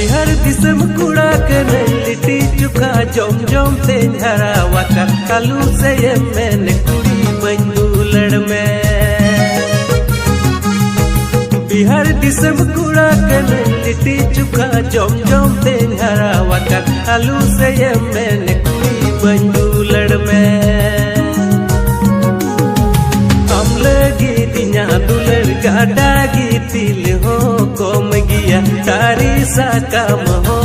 बिहार दिसम कुड़ा कने लिट्टी चुखा जम जम ते हरा वाका कालू से ये मैंने कुड़ी बंदूलड़ में बिहार दिसम कुड़ा कने लिट्टी चुखा जम जम ते हरा वाका कालू से ये मैंने कुड़ी बंदूलड़ में हम लगी दिया दुलड़ गाड़ा गी तिल हो कम गिया तारी सा काम हो